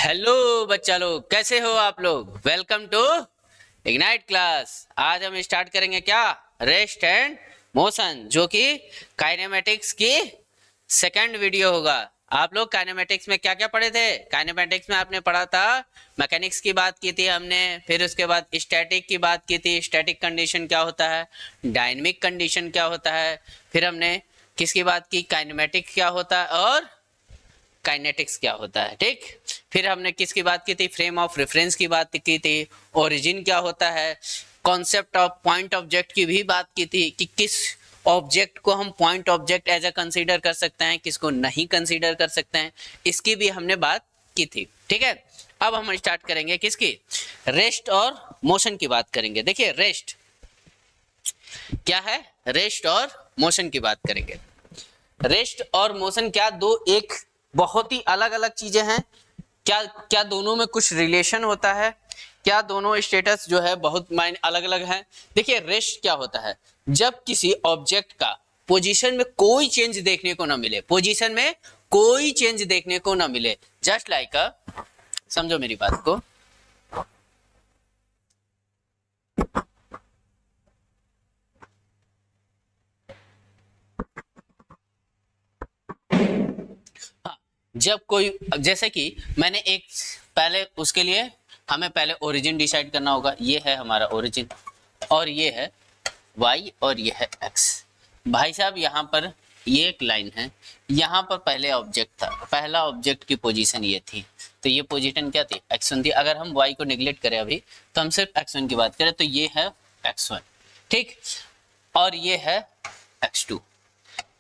Hello बच्चा लोग, कैसे हो आप लोग। Welcome to Ignite class. आज हम स्टार्ट करेंगे क्या, रेस्ट एंड मोशन, जो कि काइनेमेटिक्स की सेकंड वीडियो होगा। आप लोग काइनेमेटिक्स में क्या क्या पढ़े थे। काइनेमेटिक्स में आपने पढ़ा था, मैकेनिक्स की बात की थी हमने, फिर उसके बाद स्टैटिक की बात की थी, स्टैटिक कंडीशन क्या होता है, डायनेमिक कंडीशन क्या होता है, फिर हमने किसकी बात की, काइनेमेटिक्स क्या होता है और काइनेटिक्स क्या होता है। ठीक, फिर हमने किसकी बात की थी, फ्रेम ऑफ रेफरेंस की बात की थी, ओरिजिन क्या होता है, कॉन्सेप्ट ऑफ पॉइंट ऑब्जेक्ट की भी बात की थी कि किस ऑब्जेक्ट को हम point object as a consider कर सकते हैं, किसको नहीं कंसीडर कर सकते हैं, इसकी भी हमने बात की थी। ठीक है, अब हम स्टार्ट करेंगे किसकी, रेस्ट और मोशन की बात करेंगे। देखिए रेस्ट क्या है, रेस्ट और मोशन की बात करेंगे। रेस्ट और मोशन क्या दो एक बहुत ही अलग अलग चीजें हैं क्या, क्या दोनों में कुछ रिलेशन होता है, क्या दोनों स्टेटस जो है बहुत मायने अलग अलग हैं। देखिए रेस्ट क्या होता है, जब किसी ऑब्जेक्ट का पोजीशन में कोई चेंज देखने को ना मिले, पोजीशन में कोई चेंज देखने को ना मिले, जस्ट लाइक अ, समझो मेरी बात को, हाँ, जब कोई, जैसे कि मैंने एक, पहले उसके लिए हमें पहले ओरिजिन डिसाइड करना होगा। ये है हमारा ओरिजिन और ये है y और ये है x। भाई साहब यहाँ पर ये एक लाइन है, यहाँ पर पहले ऑब्जेक्ट था, पहला ऑब्जेक्ट की पोजीशन ये थी, तो ये पोजीशन क्या थी, x1 थी। अगर हम y को निगलेक्ट करें अभी, तो हम सिर्फ x1 की बात करें तो ये है x1, ठीक, और ये है x2।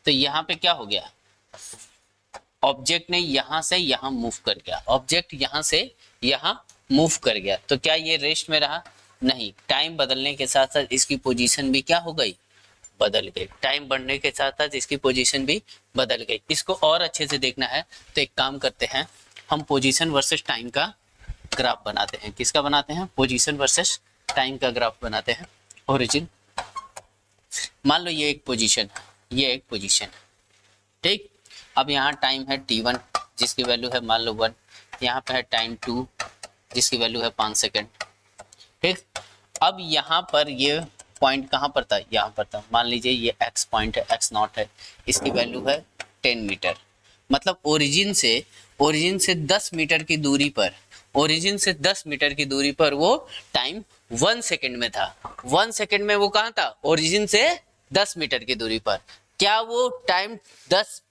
तो यहाँ पे क्या हो गया, ऑब्जेक्ट ने यहां से यहां मूव कर गया, ऑब्जेक्ट यहां से यहां मूव कर गया, तो क्या ये रेस्ट में रहा, नहीं। टाइम बदलने के साथ साथ इसकी पोजीशन भी क्या हो गई, बदल गई। टाइम बढ़ने के साथ साथ इसकी पोजीशन भी बदल गई। इसको और अच्छे से देखना है तो एक काम करते हैं, हम पोजीशन वर्सेस टाइम का ग्राफ बनाते हैं। किसका बनाते हैं, पोजीशन वर्सेस टाइम का ग्राफ बनाते हैं। ओरिजिन, मान लो ये एक पोजीशन, ये एक पोजीशन, ठीक। अब यहाँ टाइम है t1 जिसकी वैल्यू है मान लो 1, यहाँ पे है टाइम 2 जिसकी वैल्यू है 5 सेकेंड, ठीक। अब यहाँ पर ये पॉइंट कहाँ पर था, यहाँ पर था। मान लीजिए ये x पॉइंट है, x नॉट है, इसकी वैल्यू है 10 मीटर। मतलब ओरिजिन से 10 मीटर की दूरी पर, ओरिजिन से 10 मीटर की दूरी पर वो टाइम 1 सेकेंड में था। 1 सेकेंड में वो कहाँ था, ओरिजिन से 10 मीटर की दूरी पर। क्या वो टाइम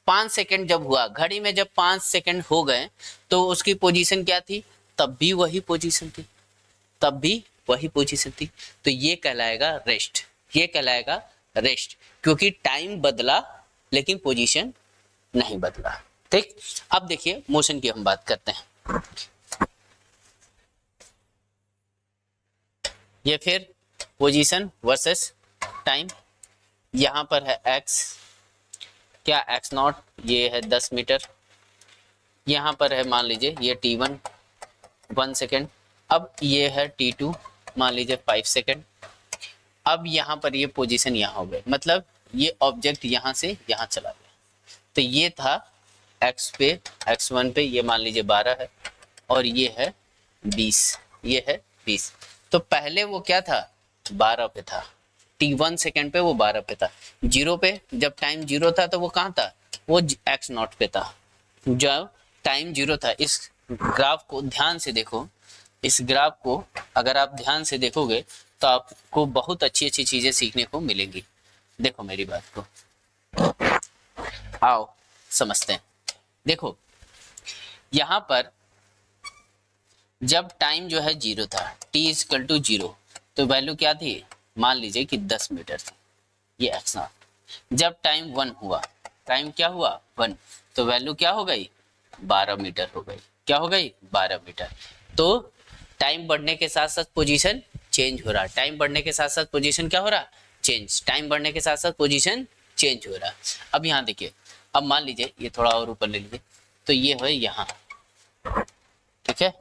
5 सेकेंड जब हुआ, घड़ी में जब 5 सेकेंड हो गए तो उसकी पोजीशन क्या थी, तब भी वही पोजीशन थी, तब भी वही पोजीशन थी। तो ये कहलाएगा रेस्ट, ये कहलाएगा रेस्ट, क्योंकि टाइम बदला लेकिन पोजीशन नहीं बदला, ठीक। अब देखिए मोशन की हम बात करते हैं। ये फिर पोजीशन वर्सेस टाइम, यहां पर है x, क्या x नॉट, ये है 10 मीटर, यहाँ पर है मान लीजिए ये t1 1 सेकेंड, अब ये है t2 मान लीजिए 5 सेकेंड। अब यहाँ पर ये पोजीशन यहाँ हो गए, मतलब ये ऑब्जेक्ट यहाँ से यहाँ चला गया। तो ये था x पे, x1 पे ये मान लीजिए 12 है और ये है 20, ये है 20। तो पहले वो क्या था, 12 पे था, t1 सेकेंड पे वो 12 पे था। जीरो पे जब टाइम जीरो था तो वो कहाँ था, वो x नॉट पे था जब टाइम जीरो था। इस ग्राफ को ध्यान से देखो, इस ग्राफ को अगर आप ध्यान से देखोगे तो आपको बहुत अच्छी अच्छी चीजें सीखने को मिलेंगी। देखो मेरी बात को, आओ समझते हैं। देखो यहाँ पर जब टाइम जो है जीरो था, t इक्वल टू जीरो, तो वैल्यू क्या थी, मान लीजिए कि 10 मीटर थी, ये एक्स नॉट। जब टाइम 1 हुआ, टाइम क्या हुआ 1, तो वैल्यू क्या हो गई, 12 मीटर हो गई। क्या हो गई, 12 मीटर। तो टाइम बढ़ने के साथ साथ पोजीशन चेंज हो रहा, टाइम बढ़ने के साथ साथ पोजीशन क्या हो रहा, चेंज, टाइम बढ़ने के साथ साथ पोजीशन चेंज हो रहा। अब यहाँ देखिए, अब मान लीजिए ये थोड़ा और ऊपर ले लीजिए, तो ये है यहाँ, ठीक है।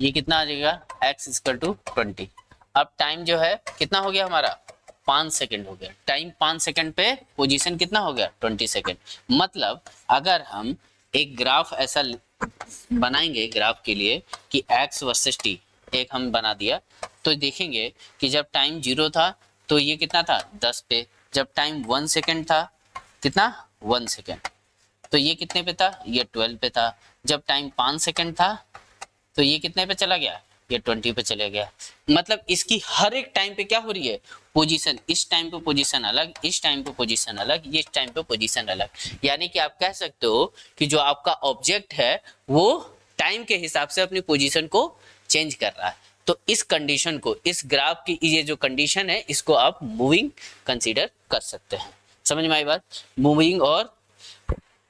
ये कितना आ जाएगा, x इक्वल टू 20। अब टाइम जो है कितना हो गया हमारा 5 सेकंड हो गया, टाइम 5 सेकंड पे पोजीशन कितना हो गया 20 सेकंड। मतलब अगर हम एक ग्राफ ऐसा बनाएंगे ग्राफ के लिए कि x वर्सेस t, एक हम बना दिया, तो देखेंगे कि जब टाइम 0 था तो ये कितना था 10 पे, जब टाइम 1 सेकंड था कितना 1 सेकंड, तो ये कितने पे था ये 12 पे था, जब टाइम 5 सेकंड था तो ये कितने पे चला गया ये 20 पे चले गया। मतलब इसकी हर एक टाइम पे क्या हो रही है पोजीशन, इस टाइम पे पोजीशन अलग, इस टाइम पे पोजीशन अलग, ये टाइम पे पोजीशन अलग। यानी कि आप कह सकते हो कि जो आपका ऑब्जेक्ट है वो टाइम के हिसाब से अपनी पोजीशन को चेंज कर रहा है। तो इस कंडीशन को, इस ग्राफ की ये जो कंडीशन है, इसको आप मूविंग कंसीडर कर सकते हैं। समझ में आई बात? मूविंग और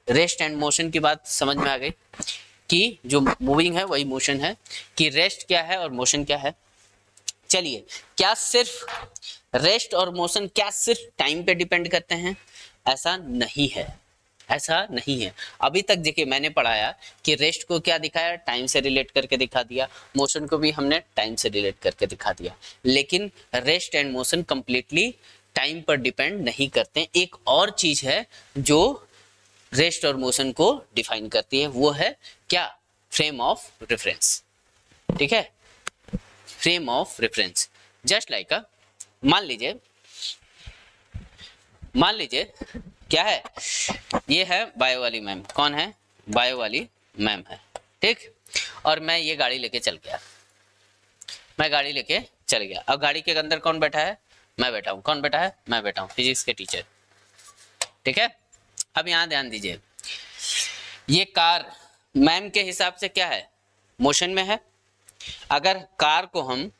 रेस्ट एंड मोशन की बात समझ में आ गई कि जो मूविंग है वही मोशन है, कि रेस्ट क्या है और मोशन क्या है। चलिए, क्या सिर्फ रेस्ट और मोशन क्या सिर्फ टाइम पे डिपेंड करते हैं? ऐसा नहीं है, ऐसा नहीं है। अभी तक देखिए मैंने पढ़ाया कि रेस्ट को क्या दिखाया, टाइम से रिलेट करके दिखा दिया, मोशन को भी हमने टाइम से रिलेट करके दिखा दिया, लेकिन rest and motion completely time पर डिपेंड नहीं करते। एक और चीज है जो रेस्ट और मोशन को डिफाइन करती है, वो है क्या, फ्रेम ऑफ रेफरेंस। ठीक है, frame of reference. Just like मान लीजिए क्या है, ये है बायो वाली मैम। कौन है? बायो वाली मैम है, ठीक। और मैं ये गाड़ी लेके चल गया, मैं गाड़ी लेके चल गया। अब गाड़ी के अंदर कौन बैठा है? मैं बैठा हूँ। कौन बैठा है? मैं बैठा हूँ, फिजिक्स के टीचर। ठीक है, अब यहाँ ध्यान दीजिए, ये कार मैम के हिसाब से क्या है, मोशन में है। अगर कार को हम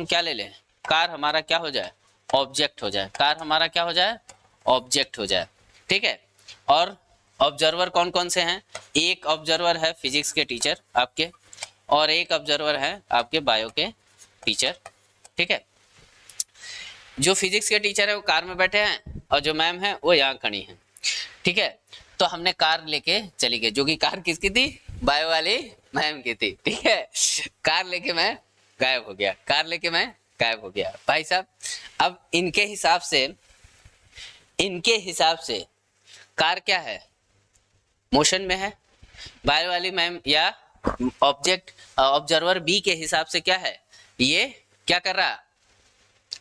क्या ले लें, कार हमारा क्या हो जाए, ऑब्जेक्ट हो जाए, कार हमारा क्या हो जाए, ऑब्जेक्ट हो जाए। ठीक है, और ऑब्जर्वर कौन कौन से हैं? एक ऑब्जर्वर है फिजिक्स के टीचर आपके, और एक ऑब्जर्वर है आपके बायो के टीचर। ठीक है, जो फिजिक्स के टीचर है वो कार में बैठे हैं और जो मैम है वो यहाँ खड़ी हैं। ठीक है, तो हमने कार लेके चली गई, जो कि कार किसकी थी, बायो वाली मैम की थी। ठीक है, कार लेके मैं गायब हो गया, कार लेके मैं गायब हो गया। भाई साहब, अब इनके हिसाब से कार क्या है, मोशन में है। बायो वाली मैम या ऑब्जर्वर बी के हिसाब से क्या है, ये क्या कर रहा,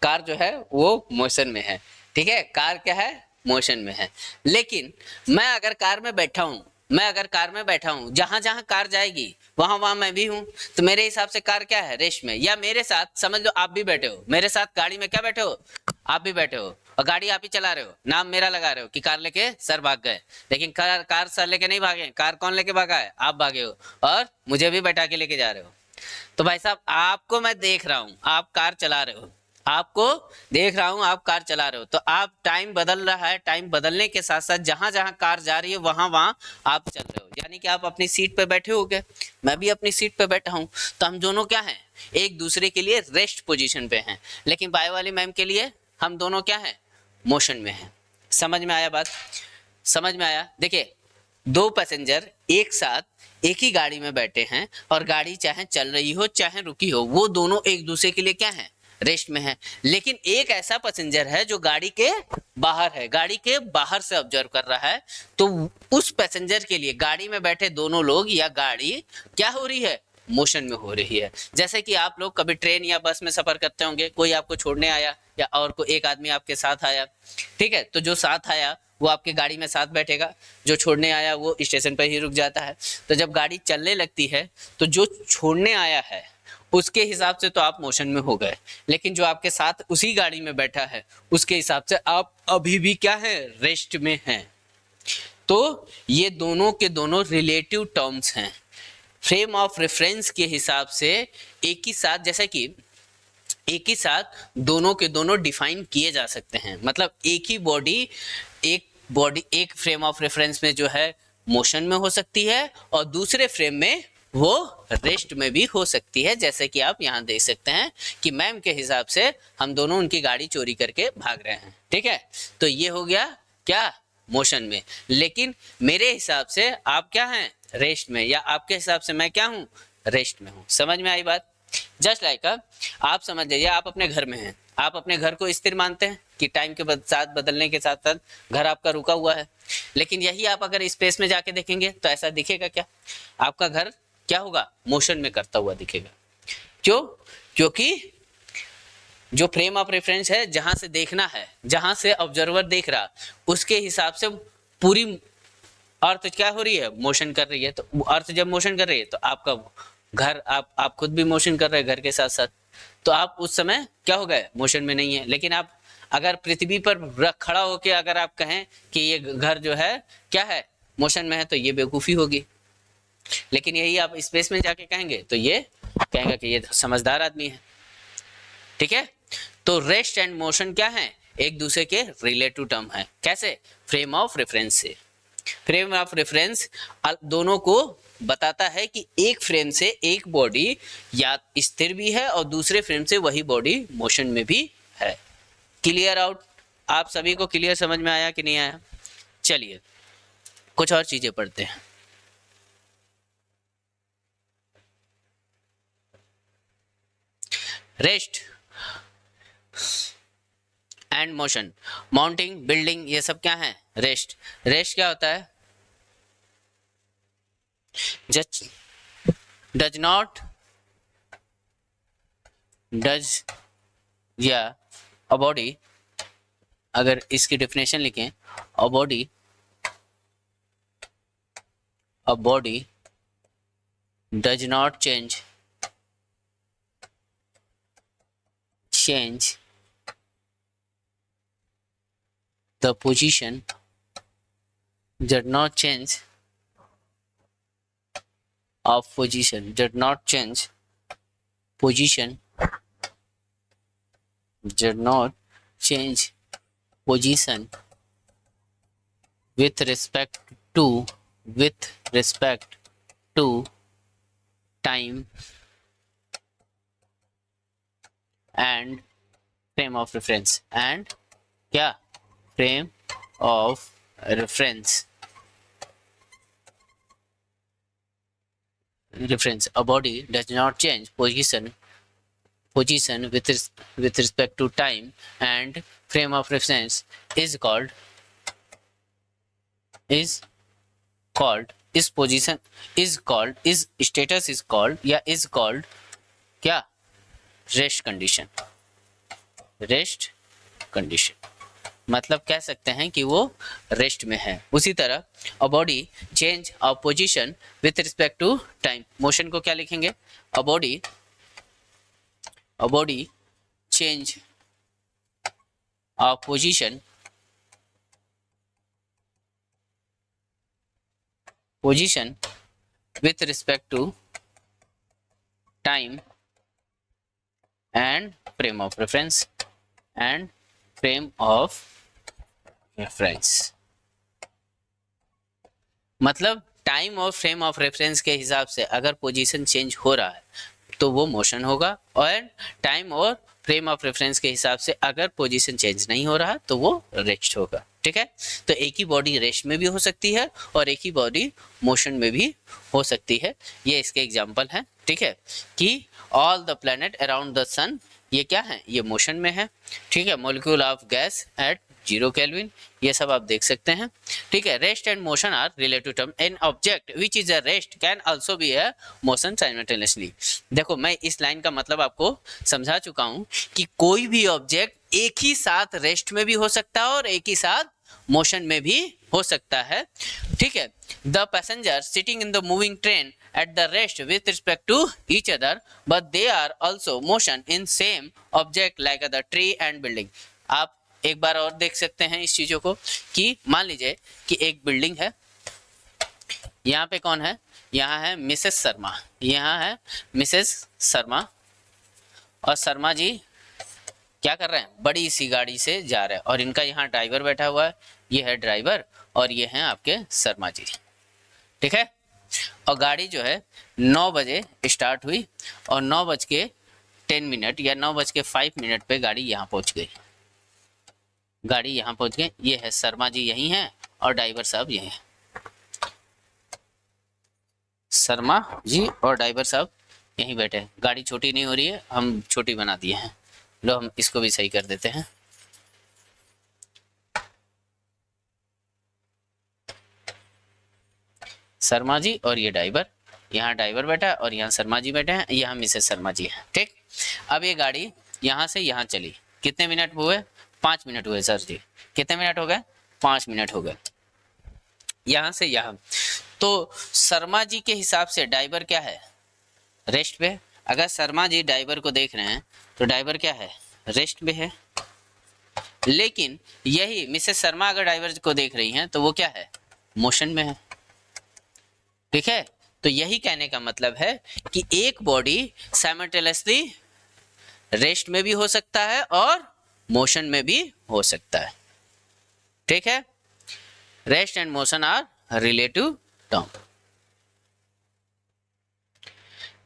कार जो है वो मोशन में है। ठीक है, कार क्या है, मोशन में है। लेकिन मैं अगर कार में बैठा हूं, जहां जहां कार जाएगी वहां वहां मैं भी हूं, तो मेरे हिसाब से कार क्या है, रेस्ट में। या मेरे साथ समझ लो, आप भी बैठे हो मेरे साथ गाड़ी में, क्या बैठे हो, आप भी बैठे हो, और गाड़ी आप ही चला रहे हो, नाम मेरा लगा रहे हो कि कार लेके सर भाग गए, लेकिन कार सर लेके नहीं भागे, कार कौन लेके भागा है, आप भागे हो, और मुझे भी बैठा के लेके जा रहे हो। तो भाई साहब, आपको मैं देख रहा हूं, आप कार चला रहे हो, आपको देख रहा हूं आप कार चला रहे हो, तो आप, टाइम बदल रहा है, टाइम बदलने के साथ साथ जहां जहां कार जा रही है वहां वहां आप चल रहे हो। यानी कि आप अपनी सीट पे बैठे होगे, मैं भी अपनी सीट पे बैठा हूं, तो हम दोनों क्या हैं, एक दूसरे के लिए रेस्ट पोजीशन पे हैं। लेकिन बायो वाली मैम के लिए हम दोनों क्या हैं, मोशन में हैं। समझ में आया बात? समझ में आया? देखिए, दो पैसेंजर एक साथ एक ही गाड़ी में बैठे हैं, और गाड़ी चाहे चल रही हो चाहे रुकी हो, वो दोनों एक दूसरे के लिए क्या है, रेस्ट में है। लेकिन एक ऐसा पैसेंजर है जो गाड़ी के बाहर है, गाड़ी के बाहर से ऑब्जर्व कर रहा है, तो उस पैसेंजर के लिए गाड़ी में बैठे दोनों लोग या गाड़ी क्या हो रही है, मोशन में हो रही है। जैसे कि आप लोग कभी ट्रेन या बस में सफर करते होंगे, कोई आपको छोड़ने आया या और कोई एक आदमी आपके साथ आया, ठीक है, तो जो साथ आया वो आपके गाड़ी में साथ बैठेगा, जो छोड़ने आया वो स्टेशन पर ही रुक जाता है। तो जब गाड़ी चलने लगती है तो जो छोड़ने आया है उसके हिसाब से तो आप मोशन में हो गए, लेकिन जो आपके साथ उसी गाड़ी में बैठा है उसके हिसाब से आप अभी भी क्या है, रेस्ट में हैं। तो ये दोनों के दोनों रिलेटिव टर्म्स हैं। फ्रेम ऑफ रेफरेंस के हिसाब से एक ही साथ, जैसे कि एक ही साथ दोनों के दोनों डिफाइन किए जा सकते हैं। मतलब एक ही बॉडी एक फ्रेम ऑफ रेफरेंस में जो है मोशन में हो सकती है, और दूसरे फ्रेम में वो रेस्ट में भी हो सकती है। जैसे कि आप यहाँ देख सकते हैं कि मैम के हिसाब से हम दोनों उनकी गाड़ी चोरी करके भाग रहे हैं, ठीक है, तो ये हो गया क्या, मोशन में। लेकिन मेरे हिसाब से आप क्या हैं, रेस्ट में, या आपके हिसाब से मैं क्या हूँ, रेस्ट में हूँ। समझ में आई बात? जस्ट लाइक आप समझ जाइए, आप अपने घर में हैं, आप अपने घर को स्थिर मानते हैं कि टाइम के साथ बदलने के साथ साथ घर आपका रुका हुआ है, लेकिन यही आप अगर स्पेस में जाके देखेंगे तो ऐसा दिखेगा क्या? आपका घर क्या होगा? मोशन में करता हुआ दिखेगा। क्यों? क्योंकि जो फ्रेम ऑफ रेफरेंस है, जहां से देखना है, जहां से ऑब्जर्वर देख रहा, उसके हिसाब से पूरी अर्थ क्या हो रही है? मोशन कर रही है। तो अर्थ जब मोशन कर रही है तो आपका घर, आप खुद भी मोशन कर रहे हैं घर के साथ साथ, तो आप उस समय क्या हो गए? मोशन में नहीं है। लेकिन आप अगर पृथ्वी पर खड़ा होकर अगर आप कहें कि ये घर जो है क्या है? मोशन में है, तो ये बेवकूफ़ी होगी। लेकिन यही आप स्पेस में जाके कहेंगे तो ये कहेंगे कि ये समझदार आदमी है। ठीक है? तो रेस्ट एंड मोशन क्या है? एक दूसरे के रिलेटिव टर्म है। कैसे? फ्रेम ऑफ रेफरेंस से। फ्रेम ऑफ रेफरेंस दोनों को बताता है कि एक फ्रेम से एक बॉडी या स्थिर भी है और दूसरे फ्रेम से वही बॉडी मोशन में भी है। Clear out? आप सभी को क्लियर समझ में आया कि नहीं आया? चलिए कुछ और चीजें पढ़ते हैं। Rest and motion, mounting, building, ये सब क्या है? रेस्ट। रेस्ट क्या होता है? डज नॉट डज या अ बॉडी, अगर इसकी डेफिनेशन लिखें, a body does not change the position, did not change of position, did not change position, did not change position with respect to time and frame of reference, and क्या? frame of reference, a body does not change position with respect to time and frame of reference is called is status is called या is called क्या? Rest condition. मतलब कह सकते हैं कि वो rest में है। उसी तरह a body change of position with respect to time, motion को क्या लिखेंगे? A body change of position with respect to time and frame of reference मतलब टाइम और फ्रेम ऑफ रेफरेंस के हिसाब से अगर पोजीशन चेंज हो रहा है तो वो मोशन होगा, और टाइम और फ्रेम ऑफ रेफरेंस के हिसाब से अगर पोजीशन चेंज नहीं हो रहा तो वो रेस्ट होगा। ठीक है? तो एक ही बॉडी रेस्ट में भी हो सकती है और एक ही बॉडी मोशन में भी हो सकती है। ये इसके एग्जाम्पल हैं। ठीक है? कि all the planet around the sun, ये क्या है? ये मोशन में है। ठीक है? Molecule of gas at 0 kelvin, ये सब आप देख सकते हैं। ठीक है? Rest and motion are relative term. An object which is a rest can also be a motion simultaneously. देखो मैं इस लाइन का मतलब आपको समझा चुका हूं कि कोई भी ऑब्जेक्ट एक ही साथ रेस्ट में भी हो सकता है और एक ही साथ मोशन में भी हो सकता है। ठीक है? The passenger sitting in the moving train at the rest with respect to each other, but they are also motion in same object like the tree and building. आप एक बार और देख सकते हैं इस चीजों को कि मान लीजिए कि एक बिल्डिंग है, यहाँ पे कौन है? यहाँ है मिसेस शर्मा, यहाँ है मिसेस शर्मा, और शर्मा जी क्या कर रहे हैं? बड़ी सी गाड़ी से जा रहे हैं और इनका यहाँ ड्राइवर बैठा हुआ है, ये है ड्राइवर और ये हैं आपके शर्मा जी। ठीक है? और गाड़ी जो है 9 बजे स्टार्ट हुई और 9:10 या 9:05 पे गाड़ी यहाँ पहुँच गई। ये है शर्मा जी यहीं हैं और ड्राइवर साहब यहीं हैं। शर्मा जी और ड्राइवर साहब यहीं बैठे हैं। गाड़ी छोटी नहीं हो रही है, हम छोटी बना दिए हैं। लो हम इसको भी सही कर देते हैं। शर्मा जी और ये ड्राइवर, यहाँ ड्राइवर बैठा है और यहाँ शर्मा जी बैठे हैं, यहाँ मिसेस शर्मा जी हैं। ठीक, अब ये गाड़ी यहाँ से यहाँ चली, कितने मिनट हुए? 5 मिनट हुए सर जी। कितने मिनट हो गए? 5 मिनट हो गए, यहाँ से यहाँ। तो शर्मा जी के हिसाब से ड्राइवर क्या है? रेस्ट पे। अगर शर्मा जी ड्राइवर को देख रहे हैं तो ड्राइवर क्या है? रेस्ट पे है। लेकिन यही मिसेस शर्मा अगर ड्राइवर को देख रही हैं तो वो क्या है? मोशन में है। ठीक है, तो यही कहने का मतलब है कि एक बॉडी साइमल्टेनियसली रेस्ट में भी हो सकता है और मोशन में भी हो सकता है। ठीक है, rest and motion are relative term.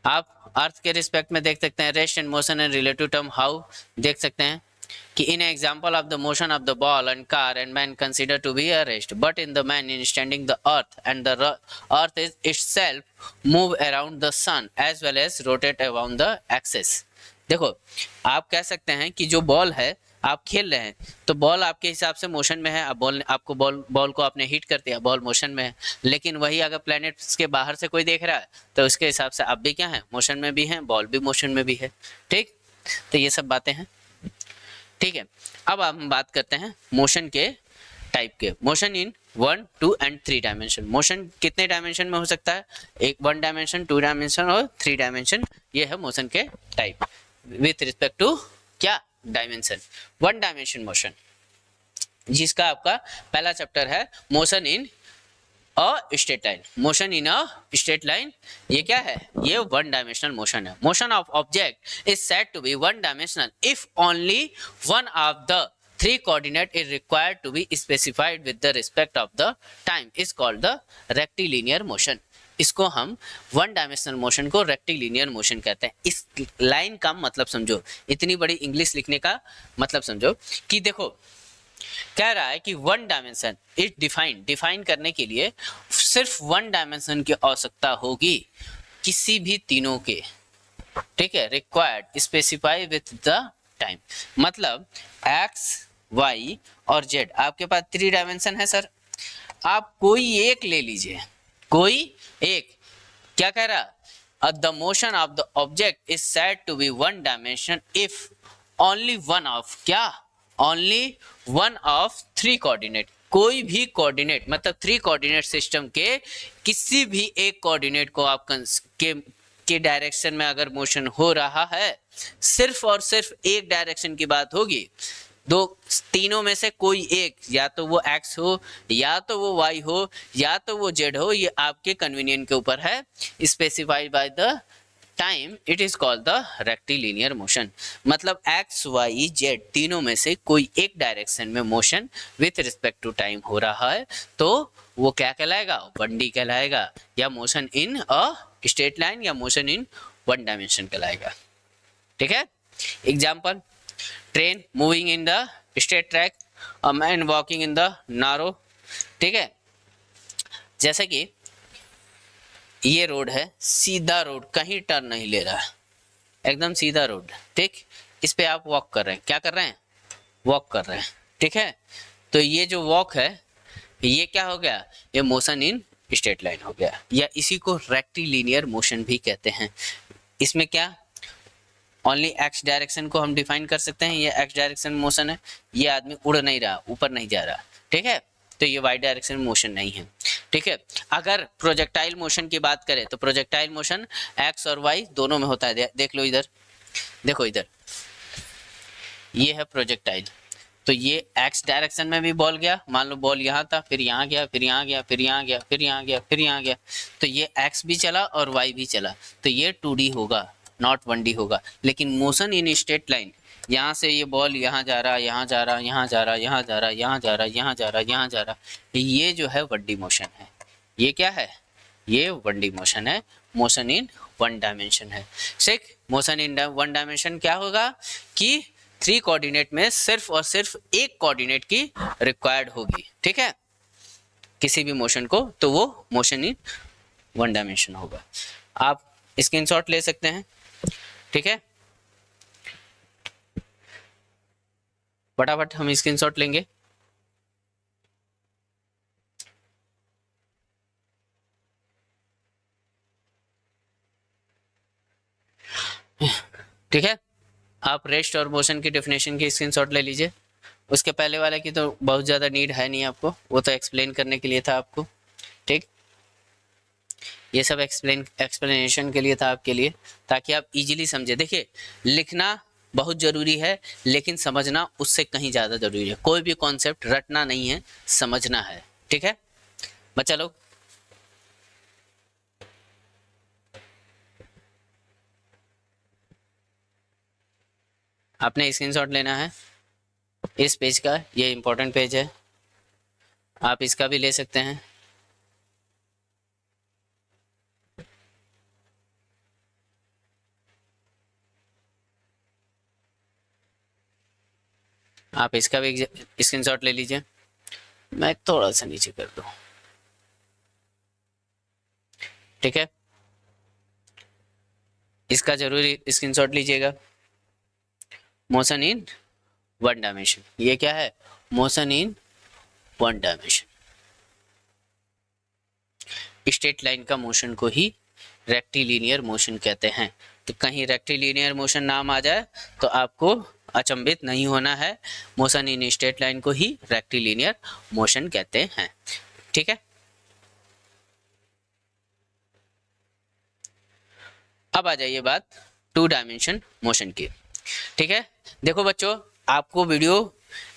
आप अर्थ के रिस्पेक्ट में देख सकते हैं rest and motion and relative term. How देख सकते हैं कि in example of the motion of the ball and car and man consider to be a rest, but in the man in standing the earth and the earth is itself move around the sun as well as rotate around the axis. देखो, आप कह सकते हैं कि जो ball है, आप खेल रहे हैं तो बॉल आपके हिसाब से मोशन में है। अब बॉल को आपने हिट कर दिया, बॉल मोशन में है। लेकिन वही अगर प्लैनेट्स के बाहर से कोई देख रहा है तो उसके हिसाब से आप भी क्या है? मोशन में भी हैं, बॉल भी मोशन में भी है। ठीक, तो ये सब बातें हैं। ठीक है, अब हम बात करते हैं मोशन के टाइप के। Motion in 1, 2 and 3 dimension. Motion कितने डायमेंशन में हो सकता है? एक 1 डायमेंशन, 2 डायमेंशन और 3 डायमेंशन। ये है मोशन के टाइप विथ रिस्पेक्ट टू क्या? डायमेंशन। 1 डायमेंशन मोशन, जिसका आपका पहला चैप्टर है motion in a straight line. Motion in a straight line, ये क्या है? ये 1 डायमेंशनल मोशन है। Motion of object is said to be 1 dimensional if only one of the 3 coordinate is required to be specified with the respect of the time is called the rectilinear motion। इसको हम 1 dimensional motion को rectilinear motion कहते हैं। इस line का मतलब समझो, इतनी बड़ी इंग्लिश लिखने का मतलब समझो कि देखो कह रहा है कि 1 डायमेंशन इज डिफाइन करने के लिए सिर्फ 1 डायमेंशन की आवश्यकता होगी किसी भी तीनों के। ठीक है, required specify with the time, मतलब x, y और z आपके पास 3 डायमेंशन है सर। आप कोई एक ले लीजिए, कोई एक। क्या कह रहा? The motion of the object is said to be 1 dimension if only one of क्या? Only one of 3 coordinate. कोई भी कोऑर्डिनेट मतलब 3 कोऑर्डिनेट सिस्टम के किसी भी एक कोऑर्डिनेट को आप के डायरेक्शन में अगर मोशन हो रहा है, सिर्फ और सिर्फ एक डायरेक्शन की बात होगी। तीनों में से कोई एक, या तो वो x हो, या तो वो y हो, या तो वो z हो, ये आपके कन्वीनियंट के ऊपर है। Specified by the time it is called the rectilinear motion. मतलब x, y, z तीनों में से कोई एक डायरेक्शन में motion with respect to time हो रहा है तो वो क्या कहलाएगा? 1D कहलाएगा, या motion in a straight line या मोशन इन 1 डायमेंशन कहलाएगा। ठीक है, example train moving in the straight track, a man walking in the narrow. ठीक है, जैसे कि ये रोड है, सीधा रोड, कहीं टर्न नहीं ले रहा है, एकदम सीधा रोड। ठीक, इस पे आप वॉक कर रहे हैं। क्या कर रहे हैं? वॉक कर रहे हैं। ठीक है, तो ये जो वॉक है ये क्या हो गया? ये मोशन इन स्ट्रेट लाइन हो गया, या इसी को रेक्टिलिनियर मोशन भी कहते हैं। इसमें क्या ओनली एक्स डायरेक्शन को हम डिफाइन कर सकते हैं। ये एक्स डायरेक्शन मोशन है, ये आदमी उड़ नहीं रहा, ऊपर नहीं जा रहा। ठीक है, तो ये वाई डायरेक्शन मोशन नहीं है। ठीक है, अगर प्रोजेक्टाइल मोशन की बात करें तो प्रोजेक्टाइल मोशन एक्स और वाई दोनों में होता है। देख लो इधर, देखो इधर, ये है प्रोजेक्टाइल। तो ये एक्स डायरेक्शन में भी बॉल गया, मान लो बॉल यहाँ था, फिर यहाँ गया, फिर यहाँ गया, फिर यहाँ गया, फिर यहाँ गया, फिर यहाँ गया, तो ये एक्स भी चला और वाई भी चला, तो ये 2D होगा, नॉट 1D होगा। लेकिन मोशन इन स्ट्रेट लाइन, यहाँ से ये बॉल यहाँ जा रहा, यहाँ जा रहा, यहाँ जा रहा, यहाँ जा रहा, यहाँ जा रहा, यहाँ जा रहा, यहाँ जा रहा, ये जो है 1D मोशन है। ये क्या है? ये 1D मोशन है, मोशन इन 1 डायमेंशन है। ठीक, मोशन इन 1 डायमेंशन क्या होगा कि 3 कोऑर्डिनेट में सिर्फ और सिर्फ एक कोऑर्डिनेट की रिक्वायर्ड होगी। ठीक है, किसी भी मोशन को, तो वो मोशन इन 1 डायमेंशन होगा। आप स्क्रीनशॉट ले सकते हैं, ठीक है। फटाफट हम स्क्रीनशॉट लेंगे। ठीक है, आप रेस्ट और मोशन की डेफिनेशन की स्क्रीनशॉट ले लीजिए। उसके पहले वाले की तो बहुत ज़्यादा नीड है नहीं आपको, वो तो एक्सप्लेन करने के लिए था आपको, ठीक। ये सब एक्सप्लेनेशन के लिए था आपके लिए, ताकि आप इजीली समझे। देखिए, लिखना बहुत ज़रूरी है, लेकिन समझना उससे कहीं ज़्यादा ज़रूरी है। कोई भी कॉन्सेप्ट रटना नहीं है, समझना है, ठीक है बच्चा लोग। आपने स्क्रीनशॉट लेना है इस पेज का, ये इम्पोर्टेंट पेज है, आप इसका भी ले सकते हैं। आप इसका भी स्क्रीनशॉट ले लीजिए। मैं थोड़ा सा नीचे कर दूं, ठीक है। इसका जरूरी स्क्रीनशॉट लीजिएगा। मोशन इन वन डायमेंशन, ये क्या है? Motion in one dimension. Straight line का मोशन को ही रेक्टिलिनियर मोशन कहते हैं। तो कहीं रेक्टिलिनियर मोशन नाम आ जाए तो आपको अचंभित नहीं होना है, मोशन इन स्ट्रेट लाइन को ही रेक्टिलिनियर मोशन कहते हैं, ठीक है। अब आ जाइए बात टू डायमेंशन मोशन की, ठीक है। देखो बच्चों, आपको वीडियो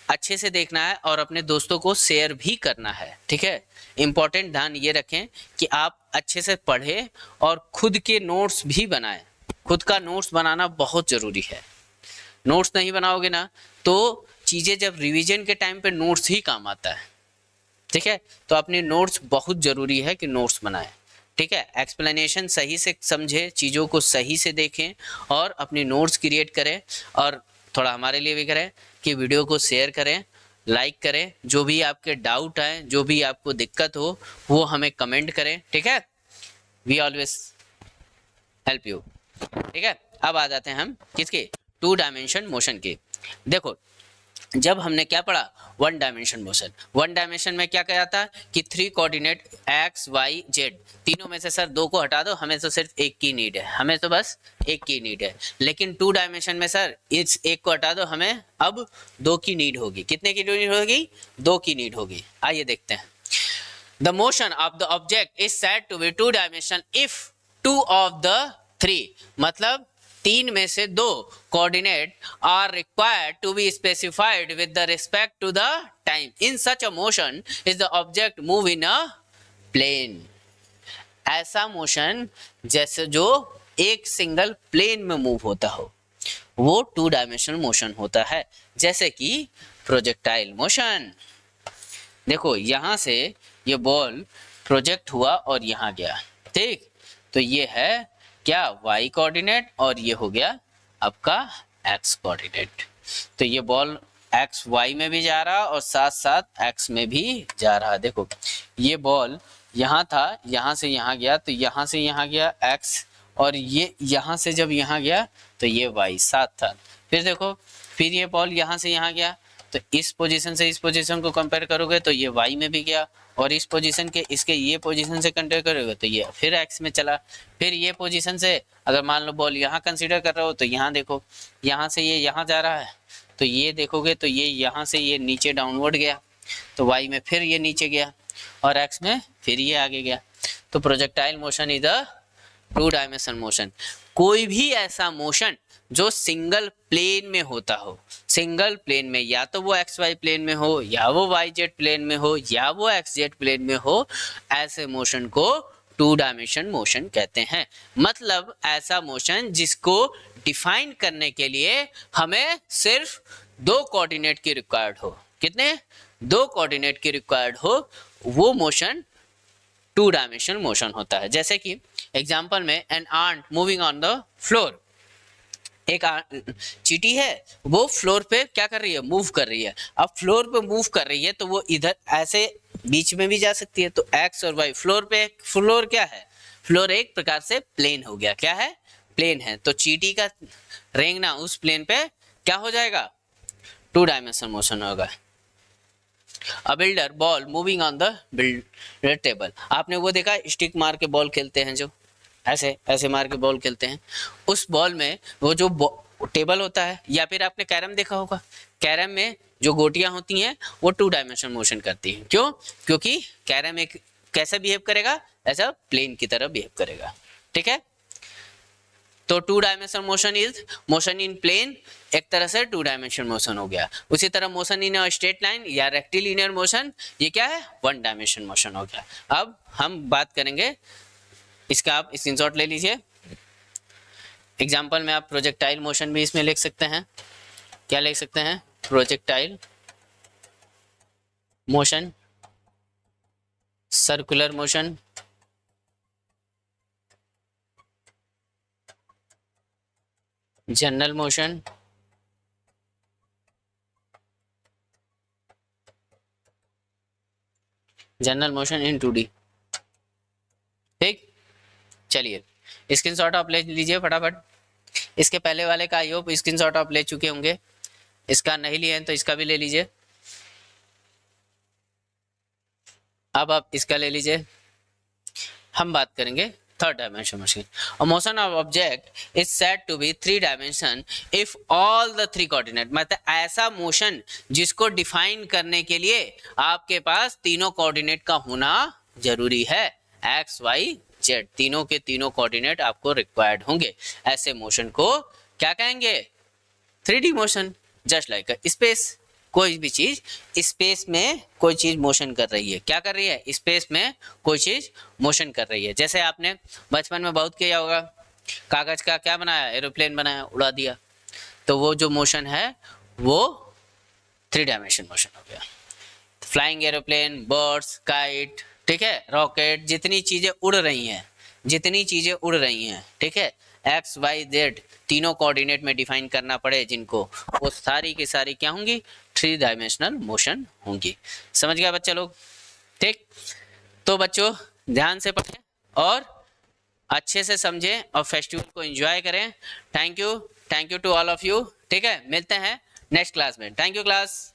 अच्छे से देखना है और अपने दोस्तों को शेयर भी करना है, ठीक है। इंपॉर्टेंट ध्यान ये रखें कि आप अच्छे से पढ़ें और खुद के नोट्स भी बनाएं। खुद का नोट्स बनाना बहुत ज़रूरी है। नोट्स नहीं बनाओगे ना तो चीज़ें जब रिवीजन के टाइम पे नोट्स ही काम आता है, ठीक है। तो अपने नोट्स बहुत ज़रूरी है कि नोट्स बनाएं, ठीक है। एक्सप्लेनेशन सही से समझें, चीज़ों को सही से देखें और अपनी नोट्स क्रिएट करें। और थोड़ा हमारे लिए भी करें कि वीडियो को शेयर करें, लाइक करें, जो भी आपके डाउट आए, जो भी आपको दिक्कत हो वो हमें कमेंट करें, ठीक है। वी ऑलवेज हेल्प यू, ठीक है। अब आ जाते हैं हम किसके? टू डायमेंशन मोशन के। देखो, जब हमने क्या पढ़ा? One dimension motion. One dimension में क्या कहा था कि 3 कोऑर्डिनेट x, y, z, तीनों में से सर 2 को हटा दो, हमें तो सिर्फ एक की नीड है, हमें तो बस एक की नीड है। लेकिन टू डायमेंशन में सर इस एक को हटा दो, हमें अब 2 की नीड होगी। कितने की नीड होगी? 2 की नीड होगी। आइए देखते हैं। The motion of the object is said to be two dimension if 2 of the 3, मतलब 3 में से 2 coordinate are required to be specified with the respect to the time. In such a motion is the object move in a plane. ऐसा motion जैसे जो एक single plane में move होता हो वो टू डायमेंशनल मोशन होता है, जैसे कि प्रोजेक्टाइल मोशन। देखो, यहां से ये बॉल प्रोजेक्ट हुआ और यहाँ गया, ठीक। तो ये है क्या? y कोऑर्डिनेट, और ये हो गया आपका x कोऑर्डिनेट। तो ये बॉल x y में भी जा रहा और साथ साथ x में भी जा रहा। देखो, ये बॉल यहाँ था, यहाँ से यहाँ गया, तो यहाँ से यहाँ गया x, और ये यहाँ से जब यहाँ गया तो ये y साथ था। फिर देखो, फिर ये बॉल यहाँ से यहाँ गया, तो इस पोजीशन से इस पोजीशन को कंपेयर करोगे तो ये y में भी गया, और इस पोजीशन के इसके ये पोजीशन से कंपेयर करोगे तो ये फिर x में चला। फिर ये पोजीशन से अगर मान लो बॉल यहाँ कंसीडर कर रहे हो तो यहाँ देखो, यहाँ से ये यहाँ जा रहा है, तो ये देखोगे तो ये यहाँ से ये नीचे डाउनवर्ड गया, तो y में फिर ये नीचे गया, और x में फिर ये आगे गया। तो projectile motion is a two dimension motion. कोई भी ऐसा मोशन जो सिंगल प्लेन में होता हो, सिंगल प्लेन में, या तो वो एक्स वाई प्लेन में हो, या वो वाई जेड प्लेन में हो, या वो एक्स जेड प्लेन में हो, ऐसे मोशन को टू डायमेंशन मोशन कहते हैं। मतलब ऐसा मोशन जिसको डिफाइन करने के लिए हमें सिर्फ 2 कोऑर्डिनेट की रिक्वायर्ड हो। कितने? 2 कोऑर्डिनेट की रिक्वायर्ड हो, वो मोशन टू डायमेंशनल मोशन होता है। जैसे कि एग्जांपल में an ant moving on the floor, एक चींटी है वो फ्लोर पे क्या कर रही है? मूव कर रही है। अब फ्लोर पे मूव कर रही है तो वो इधर ऐसे बीच में भी जा सकती है, तो एक्स और वाई फ्लोर पे, फ्लोर क्या है? फ्लोर एक प्रकार से प्लेन हो गया। क्या है? प्लेन है। तो चींटी का रेंगना उस प्लेन पे क्या हो जाएगा? 2 डायमेंशनल मोशन होगा। A builder ball moving on the builder table. आपने वो देखा स्टिक मार के बॉल खेलते हैं, जो ऐसे ऐसे मार के बॉल खेलते हैं, उस बॉल में वो जो टेबल होता है, या फिर आपने कैरम देखा होगा, कैरम में जो गोटियां होती हैं वो 2 डायमेंशनल मोशन करती हैं। क्यों? क्योंकि कैरम एक कैसे बिहेव करेगा? ऐसा प्लेन की तरह बिहेव करेगा। ठीक है, तो 2 dimensional motion is motion in plane, एक तरह से 2 डायमेंशनल मोशन हो गया। उसी तरह motion in a straight line या रेक्टिलिनियर मोशन, ये क्या है? 1 डायमेंशनल मोशन हो गया। अब हम बात करेंगे इसका, आप स्क्रीनशॉट ले लीजिए। एग्जाम्पल में आप प्रोजेक्टाइल मोशन भी इसमें लिख सकते हैं। क्या लिख सकते हैं? Projectile motion, circular motion, general motion, general motion in 2D। ठीक, चलिए स्क्रीनशॉट आप ले लीजिए फटाफट। इसके पहले वाले का आई होप स्क्रीनशॉट आप ले चुके होंगे, इसका नहीं लिए हैं तो इसका भी ले लीजिए। अब आप इसका ले लीजिए। हम बात करेंगे third dimension motion. A motion of object is said to be 3 dimension if all the 3 coordinate, मतलब ऐसा मोशन जिसको डिफाइन करने के लिए आपके पास तीनों कोऑर्डिनेट का होना जरूरी है। एक्स वाई जेड, तीनों के तीनों कोऑर्डिनेट आपको रिक्वायर्ड होंगे। ऐसे मोशन को क्या कहेंगे? 3D motion. Just like space, कोई भी चीज स्पेस में कोई चीज मोशन कर रही है। क्या कर रही है? स्पेस में कोई चीज मोशन कर रही है। जैसे आपने बचपन में बहुत किया होगा, कागज का क्या बनाया? एरोप्लेन बनाया, उड़ा दिया, तो वो जो मोशन है वो 3 डायमेंशन मोशन हो गया। फ्लाइंग एरोप्लेन, बर्ड्स, काइट, ठीक है, रॉकेट, जितनी चीजें उड़ रही हैं, जितनी चीजें उड़ रही हैं, ठीक है, एक्स वाई जेड तीनों कोऑर्डिनेट में डिफाइन करना पड़े जिनको, वो सारी की सारी क्या होंगी? 3 डायमेंशनल मोशन होंगी। समझ गया बच्चा लोग? ठीक, तो बच्चों ध्यान से पढ़ें और अच्छे से समझें और फेस्टिवल को एंजॉय करें। Thank you to all of you. ठीक है, मिलते हैं नेक्स्ट क्लास में। Thank you class.